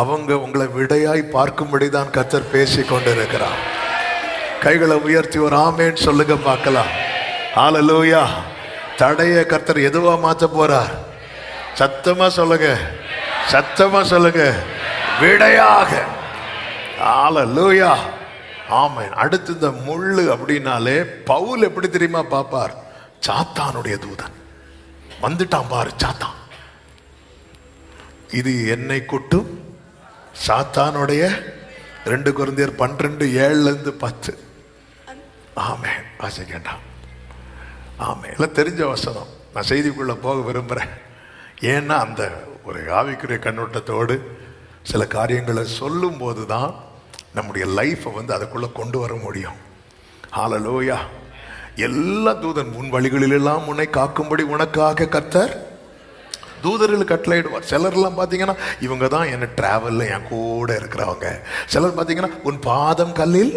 அவங்க உங்களை விடையாய் பார்க்கும்படிதான் கர்த்தர் பேசி கொண்டிருக்கிறார். கைகளை உயர்த்தி ஒரு ஆமேன் சொல்லுங்க பார்க்கலாம். ஹல்லேலூயா. தடைய கர்த்தர் எதுவா மாற்ற போறார்? சத்தமா சொல்லுங்க, சத்தமா சொல்லுங்க, விடையாக. ஹல்லேலூயா. ஆமென். அடுத்து இந்த முள்ளு அப்படின்னாலே பவுல் எப்படி தெரியுமா பாப்பார்? சாத்தானுடைய தூதன் வந்துட்டான் பாரு. சாத்தான் இது என்னை குட்டும் சாத்தானுடைய 2 கொரிந்தியர் 12:7-10. ஆமென். வாசிக்கண்டா. ஆமென். எல்லாம் தெரிஞ்ச வசனம். நான் செய்திக்குள்ள போக விரும்புகிறேன். ஏன்னா அந்த ஒரு ஆவிக்குரிய கண்ணோட்டத்தோடு சில காரியங்களை சொல்லும் போது தான் நம்முடைய லைஃப்பை அதுக்குள்ளே கொண்டு வர முடியும். ஹல்லேலூயா. எல்லா தூதன் உன் வழிகளிலெல்லாம் உன்னை காக்கும்படி உனக்காக கர்த்தர் தூதர்கள் கட்டளையிடுவார். சிலர்லாம் பார்த்தீங்கன்னா இவங்க தான் என்ன டிராவலில் என் கூட இருக்கிறவங்க. சிலர் பார்த்தீங்கன்னா உன் பாதம் கல்லில்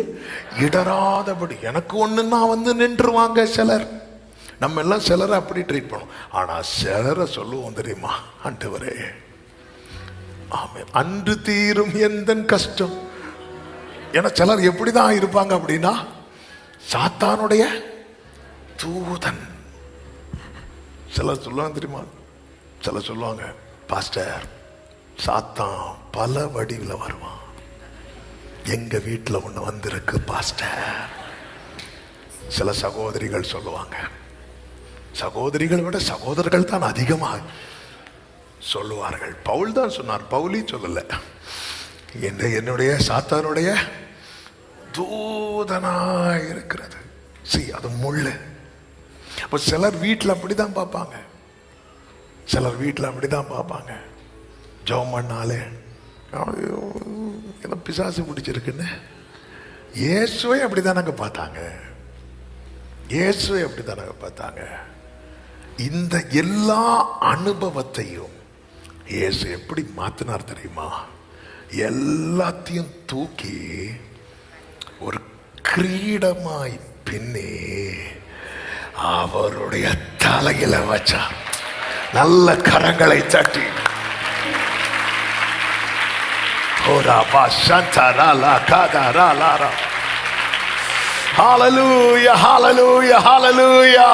இடராதபடி எனக்கு ஒன்றுன்னா நின்றுவாங்க. சிலர் நம்ம எல்லாம் சிலரை அப்படி ட்ரீட் பண்ணுவோம். ஆனால் சிலரை சொல்லுவோம் தெரியுமா? ஆண்டவரே ஆமென், அன்று தீரும் எந்த கஷ்டம். ஏன்னா சிலர் எப்படி தான் இருப்பாங்க அப்படின்னா சாத்தானுடைய தூதன். சிலர் சொல்லுவாங்க தெரியுமா? சிலர் சொல்லுவாங்க, பாஸ்டர் சாத்தான் பல வடிவில் வருவான், எங்க வீட்டில் ஒன்று வந்திருக்கு பாஸ்டர். சில சகோதரிகள் சொல்லுவாங்க, சகோதரிகளை விட சகோதரர்கள் தான் அதிகமாக சொல்லுவார்கள். பவுல் தான் சொன்னார், பவுலி சொல்லல. என்னுடைய சாத்தானுடைய தூதனாய் இருக்கிறது. அது முள்ளு. அப்ப சிலர் வீட்டில் அப்படிதான் பார்ப்பாங்க, சிலர் வீட்டில் அப்படிதான் பார்ப்பாங்க. ஜெபம் பண்ணாலே ஏதோ பிசாசு பிடிச்சிருக்குன்னு. இயேசுவை அப்படிதானங்க பார்த்தாங்க, இயேசுவை அப்படிதானங்க பார்த்தாங்க. இந்த எல்லா அனுபவத்தையும் இயேசு எப்படி மாத்தினார் தெரியுமா? எல்லாத்தையும் தூக்கி ஒரு கிரீடமாய் பின்னி அவருடைய தலையில வச்சார். நல்ல கரங்களை தட்டி ஹல்லேலூயா, ஹல்லேலூயா, ஹல்லேலூயா.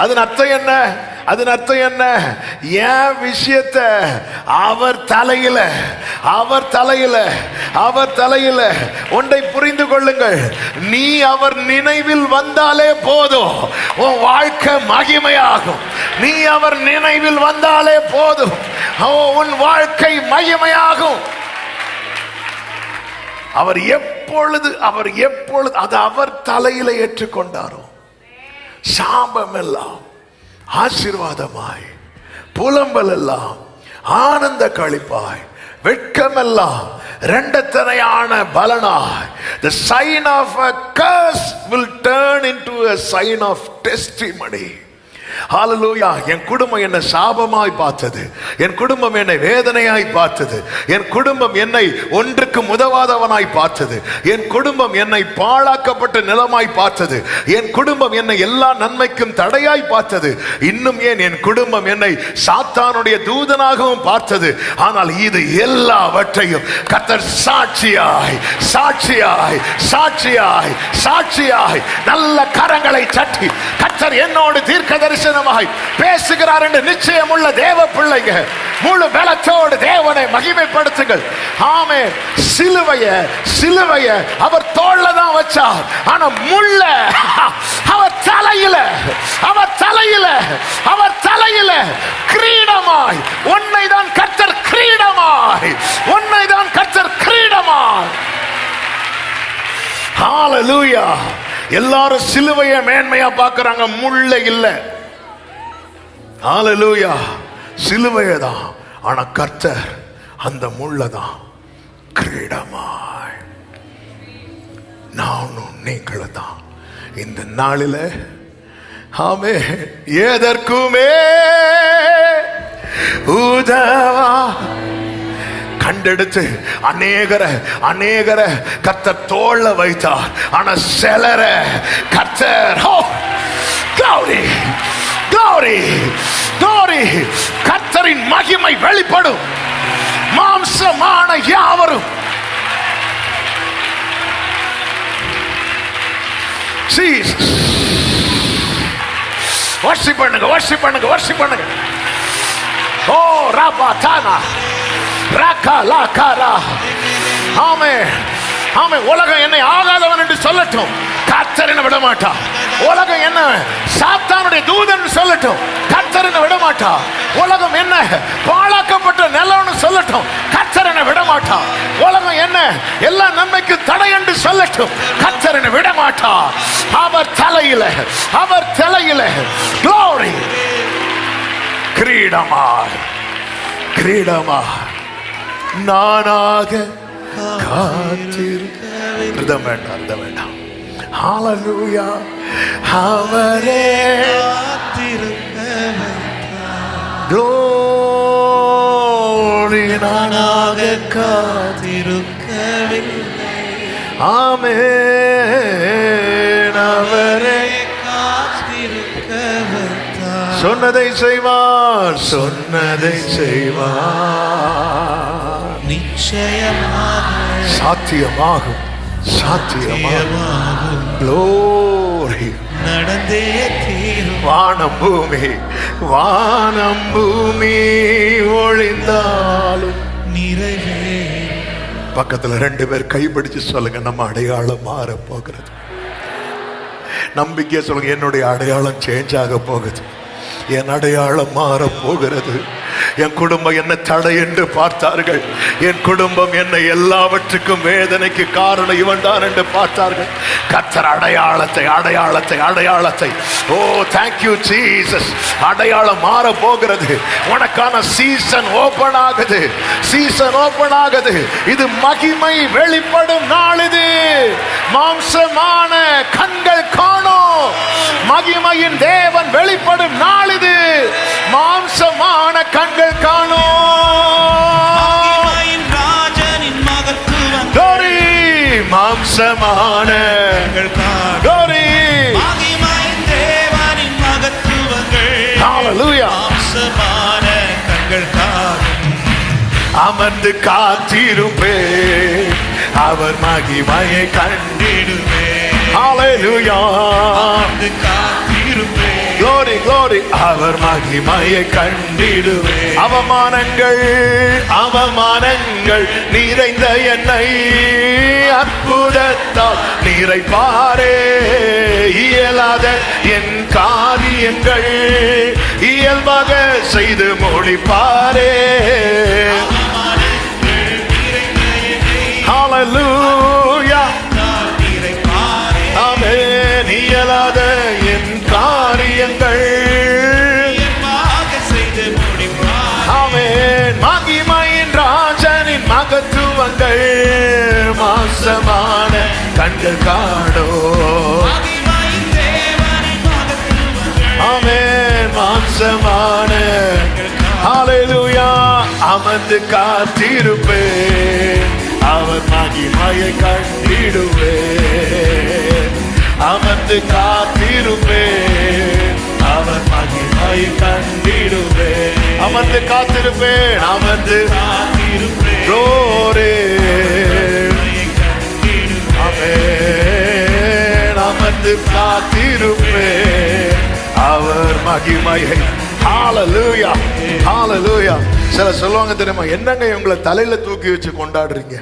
அதன் அர்த்தம் என்ன? அதன் அர்த்தம் என்ன? என் விஷயத்தை அவர் தலையில, அவர் தலையில, அவர் தலையில. ஒன்றை புரிந்து கொள்ளுங்கள், நீ அவர் நினைவில் வந்தாலே போதும், உன் வாழ்க்கை மகிமையாகும். நீ அவர் நினைவில் வந்தாலே போதும், உன் வாழ்க்கை மகிமையாகும். அவர் எப்பொழுது அது அவர் தலையில ஏற்றுக்கொண்டாரோ, சாபம் எல்லாம் ஆசீர்வாதமாய், புலம்பல் எல்லாம் ஆனந்த களிப்பாய், வெட்கமெல்லாம் இரண்டத்தனையான பலனாய். The sign of a curse will turn into a sign of testimony. ஹல்லேலூயா. என் குடும்பம் என்னை சாபமாய் பார்த்தது, என் குடும்பம் என்னை வேதனையாய் பார்த்தது, என் குடும்பம் என்னை ஒன்றுக்கு உதவாதவனாய் பார்த்தது, என் குடும்பம் என்னை பாழாக்கப்பட்ட நிலமாய் பார்த்தது, என் குடும்பம் என்னை எல்லா நன்மைக்கும் தடையாய் பார்த்தது, இன்னும் ஏன் என் குடும்பம் என்னை சாத்தானுடைய தூதனாகவும் பார்த்தது. ஆனால் இது எல்லாவற்றையும் கர்த்தர் சாட்சியாய், சாட்சியாய், சாட்சியாய், சாட்சியாய் நல்ல கரங்களை தட்டி கர்த்தர் என்னோடு தீர்க்க தரிசனமாய் பேசுகிறார் என்று நிச்சயமுள்ள தேவ பிள்ளைங்க முழு பலத்தோடு தேவனை மகிமைப்படுத்துங்கள். ஆமென். சிலுவைய அவர் தோள்ல தான் வச்சார், ஆனா முள்ள அவர் தலையில, அவர் தலையில, அவர் தலையில கிரீடமாய். உன்னை தான் கர்த்தர் கிரீடமாய், உன்னை தான் கர்த்தர் கிரீடமாய். ஹல்லேலூயா. எல்லாரும் சிலுவையை மேன்மையா பார்க்கறாங்க, முள்ள இல்ல. ஹல்லேலூயா. சிலுவையை தான், ஆனா கர்த்தர் அந்த முள்ளதான் கிரீடமாய். நானும் நீங்களும் தான் இந்த நாளில ஆமே எதற்குமே உதவா கண்டெடுத்து அநேகரை கர்த்தர் தோள்ல வைத்தார். ஆனா சிலர கர்த்தர் glory, glory, glory, கர்த்தரின் மகிமை வெளிப்படும். மாம்சமான யாவரும் வர்ஷிப் பண்ணுங்க, வர்ஷிப் பண்ணுங்க, வர்ஷிப் பண்ணுங்க. ஓ ராபா தானா ராகா லாகாரா. ஆமென், ஆமென். உலகம் என்னை ஆகாதவன் என்று சொல்லட்டும், கர்த்தர் என்னை விட மாட்டா. உலகம் என்ன சாத்தானுடைய தூதன் சொல்லட்டும், கர்த்தர் என்னை விட மாட்டா. உலகம் என்ன பாழாக்கப்பட்ட நிலம்னு சொல்லட்டும், கர்த்தர் என்னை விட மாட்டா. உலகம் என்ன எல்லா நன்மைக்கு தடை என்று சொல்லட்டும், கர்த்தர் என்னை விட மாட்டா. அவர் தலையில, அவர் தலையில glory, கிரீடமாய், கிரீடமாய் நானாக காத்திருக்க. அர்த்தம் வேண்டாம், அர்த்தம் வேண்டாம். ஹalleluya. அவரே glory, நானாக காத்திருக்கவில்லை. ஆமென். அவரே சொன்னதை செய்வார், சொன்னதை செய்வார். நிச்சயமாக சாத்தியமாகும், சாத்தியமாகும். glory நடந்தே தீரும். வானம் பூமி, வானம் பூமி ஒழிந்தாலும் நிறைவேறும். பக்கத்துல 2 பேர் கைப்பிடிச்சு சொல்லுங்க, நம்ம அடையாளம் மாற போகிறது. நம்பிக்கை சொல்லுங்க, என்னுடைய அடையாளம் சேஞ்ச் ஆக போகுது, என் அடையாளம் மாற போகிறது. என் குடும்பம் என்ன தடை என்று பார்த்தார்கள், என் குடும்பம் என்னை எல்லாவற்றுக்கும் வேதனைக்கு காரணம் இவன் தான் என்று பார்த்தார்கள். கர்த்தர் அடையாளத்தை, அடையாளத்தை, அடையாளத்தை, ஓ தேங்க்யூ ஜீசஸ். அடையாளம் மாற போகிறது. உனக்கான சீசன் ஓபன் ஆகுது, சீசன் ஓபன் ஆகுது. இது மகிமை வெளிப்படும் நாள். இது மாம்சமான கண்கள் காணோம், மகிமையின் தேவன் வெளிப்படும் நாள். இது மாம்சமான கண்கள் காணோம், ராஜனின் மகத்துவம். glory, மாம்சமான glory, மகிமையின் தேவனின் மகத்துவங்கள். hallelujah. மாம்சமான கண்கள் காணும். அமர்ந்து காத்திருப்பே, அவர் மகிமையை கண்டிடுவே. hallelujah. அமர்ந்து காத்திருப்பே, glory, glory, அவர் மகிமையை கண்டிடுவே. அவமானங்கள், அவமானங்கள் நிறைந்த என்னை அற்புதத்தால் நிறைப்பாரே. இயலாத என் காரியங்கள் இயல்பாக செய்து முடிப்பாரே. ஹalleluya. ஆமென். இயலாத என் காரியங்கள் ஆமென். மகிமையின் ராஜனின் மகத்துவங்கள் மாம்சமான கண்கள் காணோ. ஆமென். மாம்சமான ஹalleluya. அமர்ந்து காத்திருப்பே, அவர் மகிமையை கண்டிடுவே. அமர்ந்து காத்திருப்பே, அவர் மகிமையை கண்டிடுவே. அமர்ந்து காத்திருப்பேன், அமர்ந்து காத்திருப்பேன். glory, ஆமென். அமர்ந்து காத்திருப்பேன், அவர் மகிமையை. ஹalleluya, ஹalleluya. சில சொல்லுவாங்க தெரியுமா, என்னங்க உங்களை தலையில தூக்கி வச்சு கொண்டாடுறீங்க.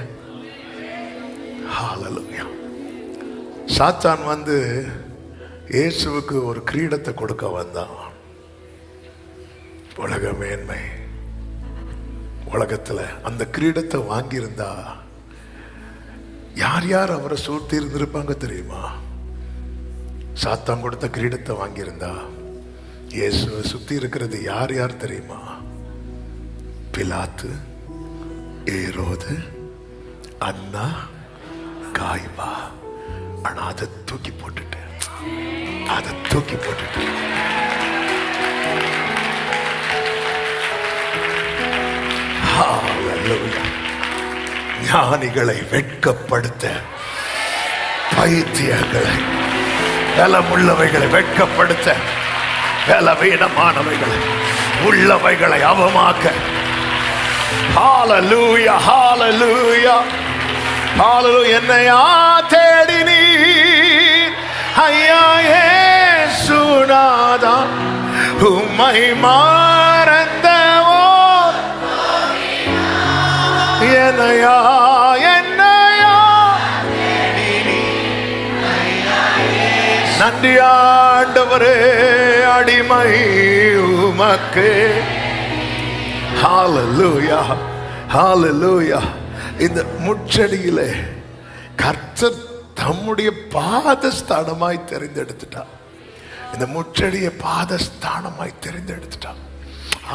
ஹalleluya. சாத்தான் வந்து இயேசுவுக்கு ஒரு கிரீடத்தை கொடுக்க வந்தான். உலக மேன்மை, உலகத்துல அந்த கிரீடத்தை வாங்கியிருந்தா யார் யார் அவரை சூழ்த்தி இருந்திருப்பாங்க தெரியுமா? சாத்தான் கொடுத்த கிரீடத்தை வாங்கியிருந்தா இயேசுவை சுத்தி இருக்கிறது யார் யார் தெரியுமா? பிலாத்து, ஏரோது, அன்னா, காய்பா. ஆனா அதை தூக்கி போட்டுட்டு, அதை தூக்கி போட்டுட்டு ஞானிகளை வெட்கப்படுத்த, பைத்தியங்களை, பலமுள்ளவைகளை வெட்கப்படுத்த, பலவீனமானவைகளை உள்ளவைகளை அவமாக்க. ஹalleluya ஹalleluya ஹalleluya. என்னையா தேடினீர் ஐயா இயேசுநாதா, உம்மை மறந்தவோ என்னையா நன்றி ஆண்டவரே, அடிமை உமக்கு. ஹalleluya ஹalleluya. இந்த முச்சடியிலே கர்த்தர் தம்முடைய பாதஸ்தானமாய் தெரிந்தெடுத்துட்டார். இந்த முச்சடியை பாதஸ்தானமாய் தெரிந்தெடுத்துட்டார்.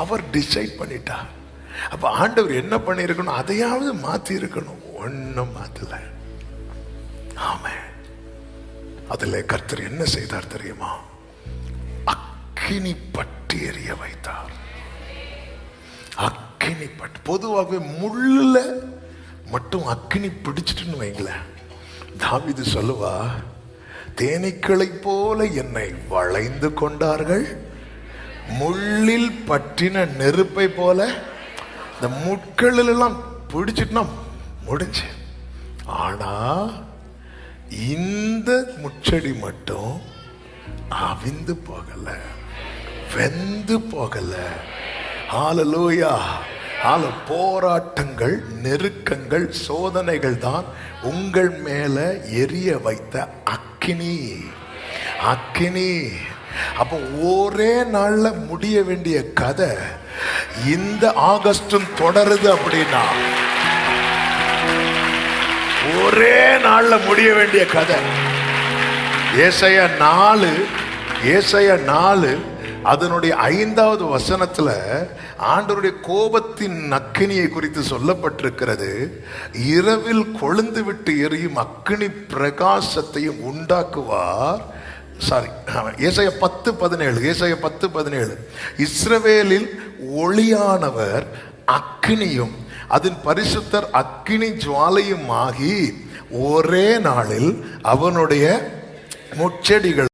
அவர் டிசைட் பண்ணிட்டார். அப்ப ஆண்டவர் என்ன பண்ணிருக்கணும்? அதையாவது மாத்தி இருக்கணும். ஒன்னும் மாத்தல. ஆமென். அதுல கர்த்தர் என்ன செய்தார் தெரியுமா? அக்கினி பற்றி எரிய வைத்தார். அக்கினி பட்டு. பொதுவாகவே முள்ள மட்டும் அக்கினி பிடிச்சிட்டுன்னு வைங்களேன், தாவீது சொல்லுவா, தேனீக்களை போல என்னை வளைந்து கொண்டார்கள், முள்ளில் பற்றின நெருப்பை போல. இந்த முட்களில் எல்லாம் பிடிச்சிட்டுனா முடிஞ்சு. ஆனா இந்த முச்செடி மட்டும் அவிந்து போகல, வெந்து போகல. ஹalleluya. போராட்டங்கள், நெருக்கங்கள், சோதனைகள் தான் உங்கள் மேல எரிய வைத்த அக்கினி. அக்கினி. அப்போ ஒரே நாள்ல முடிய வேண்டிய கதை இந்த ஆகஸ்டும் தொடருது. அப்படின்னா ஒரே நாள்ல முடிய வேண்டிய கதை. ஏசாயா 4 அதனுடைய 5வது வசனத்துல ஆண்டவருடைய கோபத்தின் அக்கினியை குறித்து சொல்லப்பட்டிருக்கிறது. இரவில் கொழுந்து விட்டு எரியும் அக்கினி பிரகாசத்தையும் உண்டாக்குவார். ஏசாயா 10:17 இஸ்ரவேலில் ஒளியானவர் அக்கினியும் அதன் பரிசுத்தர் அக்கினி ஜுவாலையும் ஆகி ஒரே நாளில் அவனுடைய முச்செடிகள்